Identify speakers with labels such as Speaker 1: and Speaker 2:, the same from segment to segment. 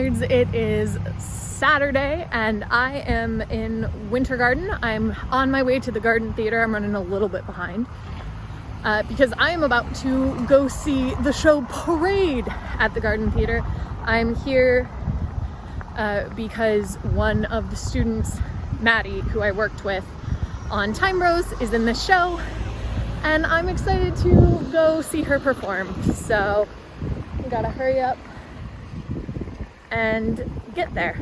Speaker 1: nerds. It is Saturday and I am in Winter Garden. I'm on my way to the Garden Theater. I'm running a little bit behind because I am about to go see the show Parade at the Garden Theater. I'm here because one of the students, Maddie, who I worked with on Time Bros, is in this show, and I'm excited to go see her perform. So we gotta hurry up and get there.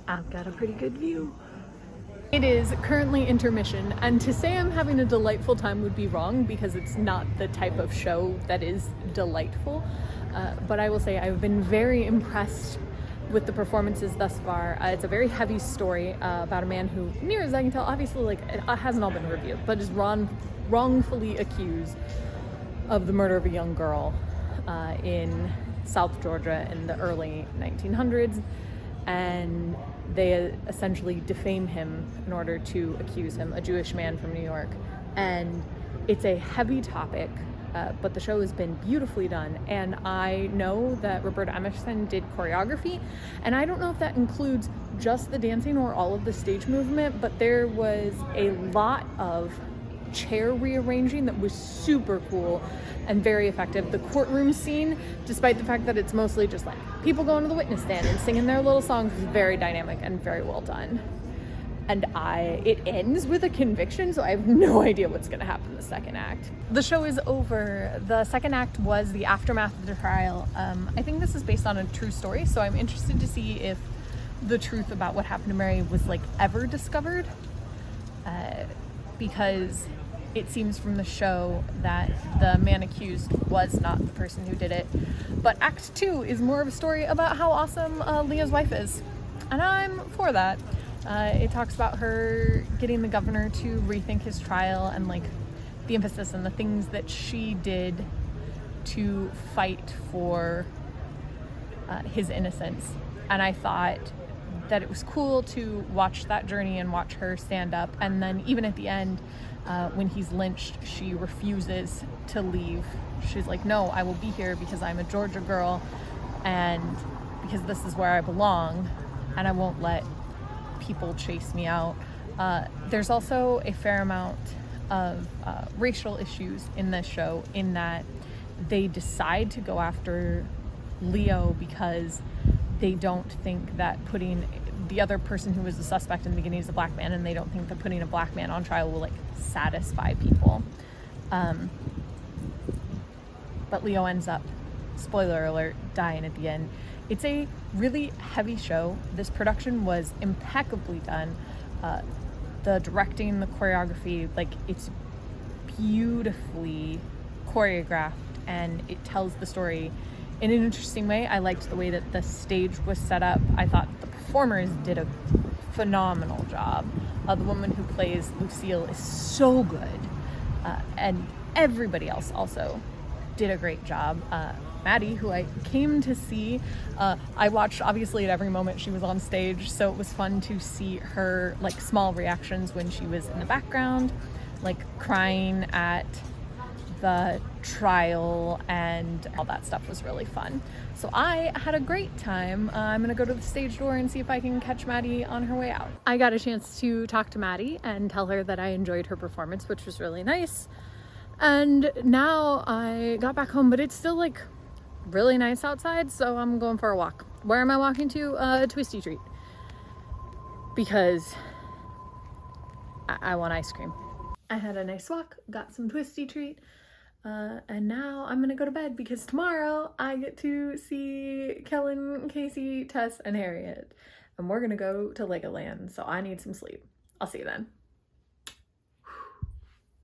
Speaker 1: I've got a pretty good view. It is currently intermission, and to say I'm having a delightful time would be wrong because it's not the type of show that is delightful. But I will say I've been very impressed with the performances thus far. It's a very heavy story about a man who, near as I can tell, obviously it hasn't all been revealed, but is wrongfully accused of the murder of a young girl in South Georgia in the early 1900s, and they essentially defame him in order to accuse him, a Jewish man from New York. And it's a heavy topic, but the show has been beautifully done, and I know that Roberta Emerson did choreography, and I don't know if that includes just the dancing or all of the stage movement, but there was a lot of chair rearranging that was super cool and very effective. The courtroom scene, despite the fact that it's mostly just like people going to the witness stand and singing their little songs, is very dynamic and very well done. And it ends with a conviction, so I have no idea what's going to happen in the second act. The show is over. The second act was the aftermath of the trial. I think this is based on a true story, so I'm interested to see if the truth about what happened to Mary was ever discovered, because it seems from the show that the man accused was not the person who did it. But Act 2 is more of a story about how awesome Leah's wife is, and I'm for that. It talks about her getting the governor to rethink his trial and the emphasis and the things that she did to fight for his innocence. And I thought that it was cool to watch that journey and watch her stand up. And then even at the end, when he's lynched, she refuses to leave. She's like, no, I will be here because I'm a Georgia girl and because this is where I belong, and I won't let people chase me out. There's also a fair amount of racial issues in this show, in that they decide to go after Leo because they don't think that putting the other person who was the suspect in the beginning is a black man, and they don't think that putting a black man on trial will satisfy people. But Leo ends up, spoiler alert, dying at the end. It's a really heavy show. This production was impeccably done. The directing, the choreography, it's beautifully choreographed, and it tells the story in an interesting way. I liked the way that the stage was set up. I thought the performers did a phenomenal job. The woman who plays Lucille is so good, and everybody else also did a great job. Maddie, who I came to see, I watched obviously at every moment she was on stage, so it was fun to see her small reactions when she was in the background, crying at the trial, and all that stuff was really fun. So I had a great time. I'm gonna go to the stage door and see if I can catch Maddie on her way out. I got a chance to talk to Maddie and tell her that I enjoyed her performance, which was really nice. And now I got back home, but it's still really nice outside, so I'm going for a walk. Where am I walking to? Twisty Treat, because I want ice cream. I had a nice walk, got some Twisty Treat, and now I'm gonna go to bed because tomorrow I get to see Kellen, Casey, Tess, and Harriet, and we're gonna go to Legoland, so I need some sleep. I'll see you then.